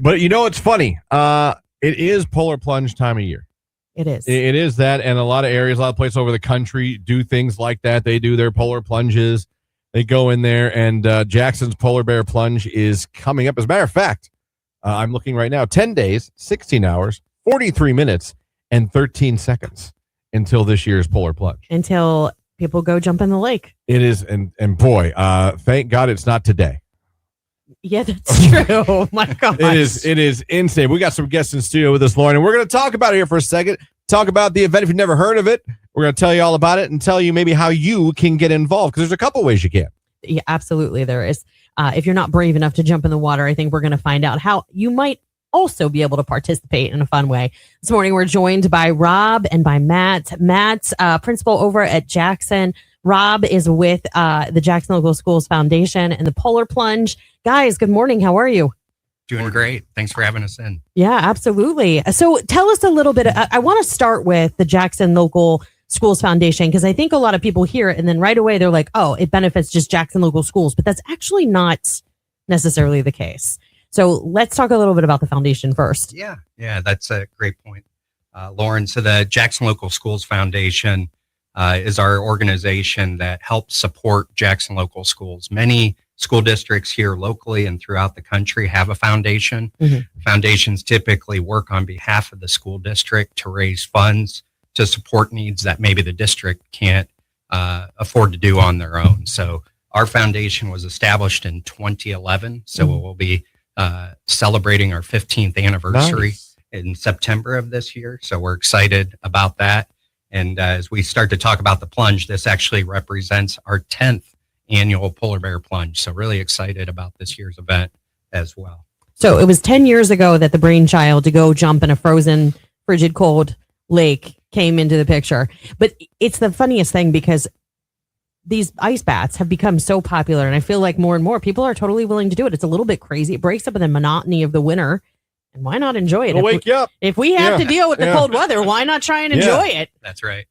But it's funny. It is Polar Plunge time of year. It is. It is that, and a lot of areas, a lot of places over the country do things like that. They do their polar plunges. They go in there, and Jackson's Polarbear Plunge is coming up. As a matter of fact, I'm looking right now, 10 days, 16 hours, 43 minutes, and 13 seconds until this year's Polar Plunge. Until people go jump in the lake. It is, and boy, thank God it's not today. Yeah, that's true. Oh my God. It is insane. We got some guests in studio with us, Lauren, and we're going to talk about it here for a second. Talk about the event if you've never heard of it. We're going to tell you all about it and tell you maybe how you can get involved, because there's a couple ways you can. Yeah, absolutely there is. If you're not brave enough to jump in the water, I think we're going to find out how you might also be able to participate in a fun way. This morning, we're joined by Rob and by Matt. Matt's principal over at Jackson. Rob is with the Jackson Local Schools Foundation and the Polar Plunge. Guys, good morning. How are you? Doing great. Thanks for having us in. Yeah, absolutely. So tell us a little bit. I want to start with the Jackson Local Schools Foundation, because I think a lot of people hear it and then right away they're like, oh, it benefits just Jackson Local Schools. But that's actually not necessarily the case. So let's talk a little bit about the foundation first. Yeah, that's a great point, Lauren. So the Jackson Local Schools Foundation is our organization that helps support Jackson Local Schools. Many school districts here locally and throughout the country have a foundation. Mm-hmm. Foundations typically work on behalf of the school district to raise funds to support needs that maybe the district can't afford to do on their own. So our foundation was established in 2011. So we'll be celebrating our 15th anniversary in September of this year. So we're excited about that. And as we start to talk about the plunge, this actually represents our 10th annual Polar Bear Plunge. So really excited about this year's event as well. So it was 10 years ago that the brainchild to go jump in a frozen, frigid, cold lake came into the picture. But it's the funniest thing because these ice baths have become so popular, and I feel like more and more people are totally willing to do it. It's a little bit crazy. It breaks up the monotony of the winter. And why not enjoy it? It'll wake you up. If we have to deal with the cold weather, why not try and enjoy it? That's right.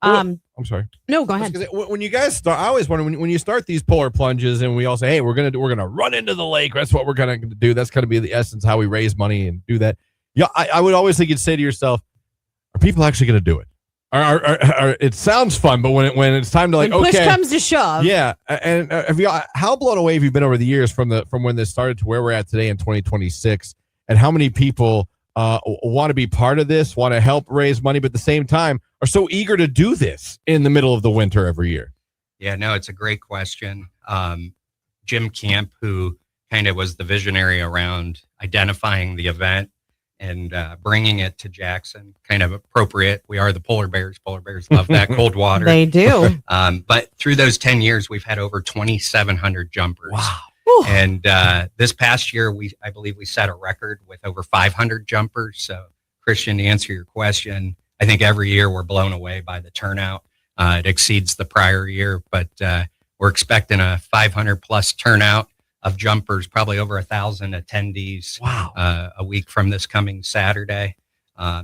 I'm sorry. No, go ahead. When you guys start, I always wonder when you start these polar plunges, and we all say, "Hey, we're gonna run into the lake." That's what we're gonna do. That's gonna be the essence how we raise money and do that. Yeah, I would always think you'd say to yourself, "Are people actually gonna do it?" It sounds fun, but when it's time to when push comes to shove, yeah. And how blown away have you been over the years from when this started to where we're at today in 2026, and how many people want to be part of this, want to help raise money, but at the same time are so eager to do this in the middle of the winter every year? Yeah, no, it's a great question. Jim Camp, who kind of was the visionary around identifying the event and bringing it to Jackson, kind of appropriate. We are the polar bears. Polar bears love that cold water. They do. But through those 10 years, we've had over 2,700 jumpers. Wow. And this past year, I believe we set a record with over 500 jumpers. So, Christian, to answer your question, I think every year we're blown away by the turnout. It exceeds the prior year, but we're expecting a 500 plus turnout of jumpers, probably over 1,000 attendees. Wow. A week from this coming Saturday.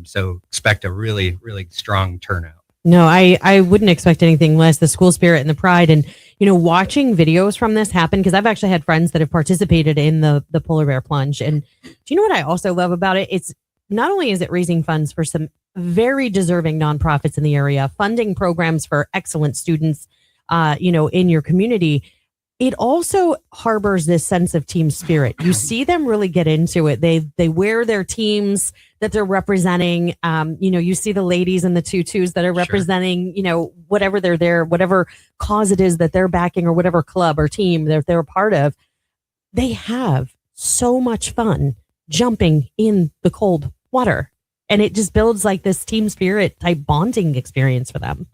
So expect a really, really strong turnout. No, I wouldn't expect anything less. The school spirit and the pride, and watching videos from this happen, because I've actually had friends that have participated in the Polar Bear Plunge. And do you know what I also love about it? It's not only is it raising funds for some very deserving nonprofits in the area, funding programs for excellent students, in your community. It also harbors this sense of team spirit. You see them really get into it. They wear their teams that they're representing. You see the ladies in the tutus that are representing, whatever they're there, whatever cause it is that they're backing, or whatever club or team that they're a part of. They have so much fun jumping in the cold water. And it just builds like this team spirit type bonding experience for them.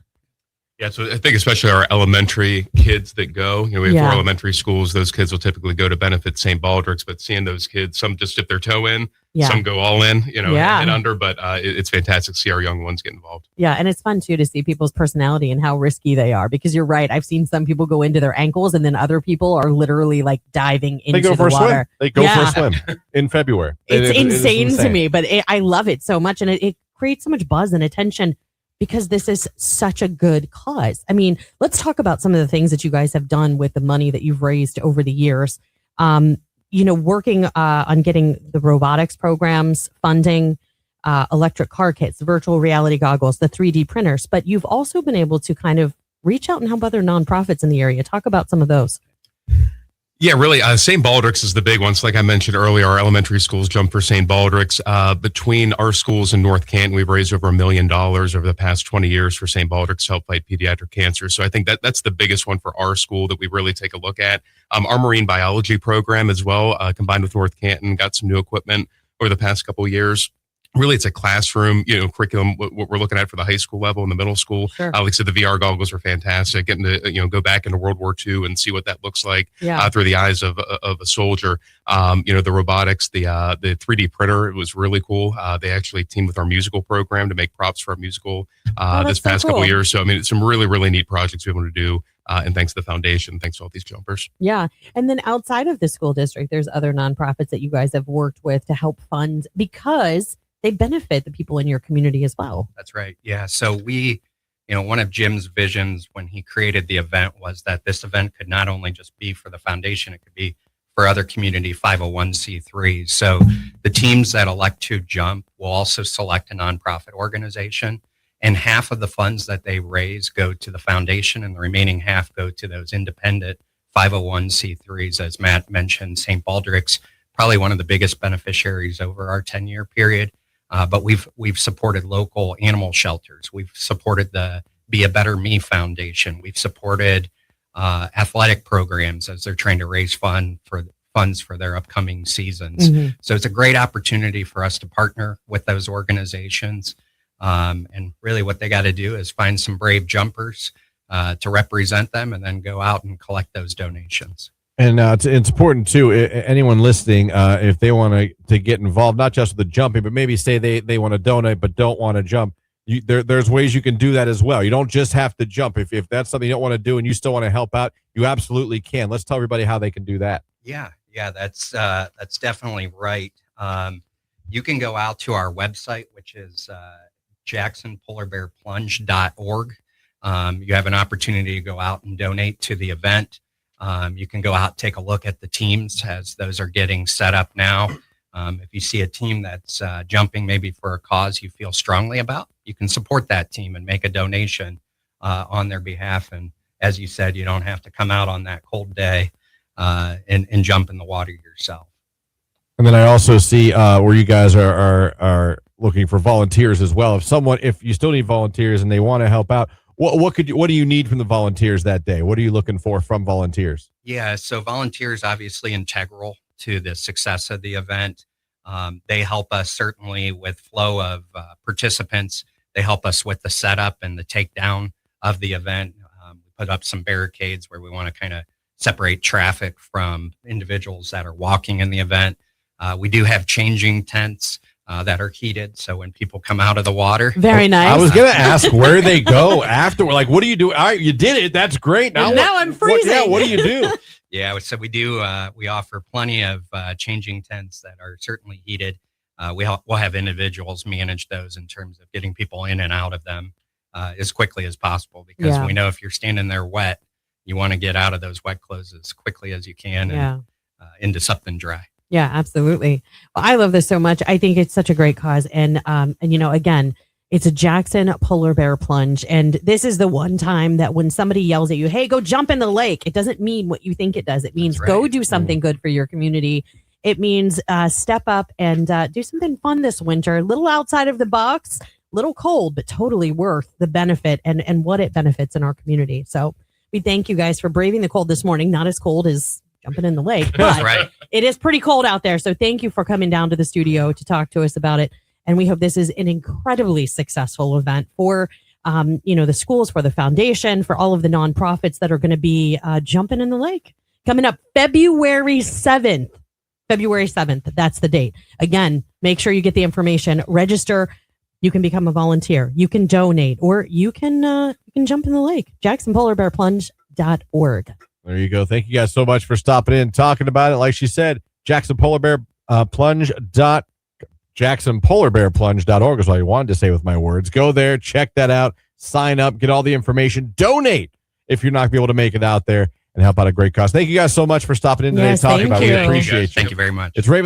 Yeah, so I think especially our elementary kids that go, we have 4 elementary schools. Those kids will typically go to benefit St. Baldrick's, but seeing those kids, some just dip their toe in, some go all in, and under, but it's fantastic to see our young ones get involved. Yeah, and it's fun too to see people's personality and how risky they are, because you're right. I've seen some people go into their ankles, and then other people are literally like diving into the water. They go for a swim in February. It's insane to me, but I love it so much, and it creates so much buzz and attention, because this is such a good cause. I mean, let's talk about some of the things that you guys have done with the money that you've raised over the years. working on getting the robotics programs, funding, electric car kits, virtual reality goggles, the 3D printers, but you've also been able to kind of reach out and help other nonprofits in the area. Talk about some of those. Yeah, really. St. Baldrick's is the big one. So like I mentioned earlier, our elementary schools jump for St. Baldrick's. Between our schools in North Canton, we've raised over $1 million over the past 20 years for St. Baldrick's to help fight pediatric cancer. So I think that's the biggest one for our school that we really take a look at. Our marine biology program as well, combined with North Canton, got some new equipment over the past couple of years. Really, it's a classroom, curriculum, what we're looking at for the high school level and the middle school. Sure. Like I said, the VR goggles are fantastic. Getting to, go back into World War II and see what that looks like through the eyes of a soldier. The robotics, the 3D printer, it was really cool. They actually teamed with our musical program to make props for our musical this past couple of years. So, it's some really, really neat projects we want to do. And thanks to the foundation, thanks to all these jumpers. Yeah. And then outside of the school district, there's other nonprofits that you guys have worked with to help fund because they benefit the people in your community as well. That's right. Yeah. So we, one of Jim's visions when he created the event was that this event could not only just be for the foundation, it could be for other community 501c3s. So the teams that elect to jump will also select a nonprofit organization, and half of the funds that they raise go to the foundation and the remaining half go to those independent 501c3s. As Matt mentioned, St. Baldrick's, probably one of the biggest beneficiaries over our 10-year period. But we've supported local animal shelters. We've supported the Be a Better Me Foundation. We've supported athletic programs as they're trying to raise funds for their upcoming seasons. Mm-hmm. So it's a great opportunity for us to partner with those organizations. And really what they got to do is find some brave jumpers to represent them and then go out and collect those donations. And it's important too. Anyone listening, if they want to get involved, not just with the jumping, but maybe say they want to donate but don't want to jump. There's ways you can do that as well. You don't just have to jump. If that's something you don't want to do and you still want to help out, you absolutely can. Let's tell everybody how they can do that. Yeah, that's definitely right. You can go out to our website, which is jacksonpolarbearplunge.org. You have an opportunity to go out and donate to the event. You can go out, take a look at the teams as those are getting set up now. If you see a team that's jumping maybe for a cause you feel strongly about, you can support that team and make a donation on their behalf. And as you said, you don't have to come out on that cold day and jump in the water yourself. And then I also see where you guys are looking for volunteers as well. If you still need volunteers and they want to help out, what do you need from the volunteers that day? What are you looking for from volunteers? Yeah, so volunteers obviously integral to the success of the event. They help us certainly with flow of participants. They help us with the setup and the takedown of the event. We put up some barricades where we want to kind of separate traffic from individuals that are walking in the event. We do have changing tents that are heated, so when people come out of the water. Very nice. I was going to ask where they go after. Like, what do you do? All right, you did it. That's great. Now I'm freezing. What do you do? Yeah, so we offer plenty of changing tents that are certainly heated. We'll have individuals manage those in terms of getting people in and out of them as quickly as possible, because we know if you're standing there wet, you want to get out of those wet clothes as quickly as you can and into something dry. Yeah, absolutely. Well, I love this so much. I think it's such a great cause. And again, it's a Jackson Polar Bear Plunge. And this is the one time that when somebody yells at you, hey, go jump in the lake, it doesn't mean what you think it does. It means go do something good for your community. It means step up and do something fun this winter, a little outside of the box, a little cold, but totally worth the benefit and what it benefits in our community. So we thank you guys for braving the cold this morning. Not as cold as jumping in the lake, but it is pretty cold out there. So thank you for coming down to the studio to talk to us about it. And we hope this is an incredibly successful event for, the schools, for the foundation, for all of the nonprofits that are going to be jumping in the lake. Coming up February 7th. That's the date. Again, make sure you get the information. Register. You can become a volunteer. You can donate, or you can jump in the lake. JacksonPolarBearPlunge.org. There you go. Thank you guys so much for stopping in and talking about it. Like she said, JacksonPolarBearPlunge.org is what I wanted to say with my words. Go there, check that out, sign up, get all the information, donate if you're not going to be able to make it out there, and help out a great cause. Thank you guys so much for stopping in today Yes, to talk thank about it. you. We appreciate you. Thank you very much. It's Raven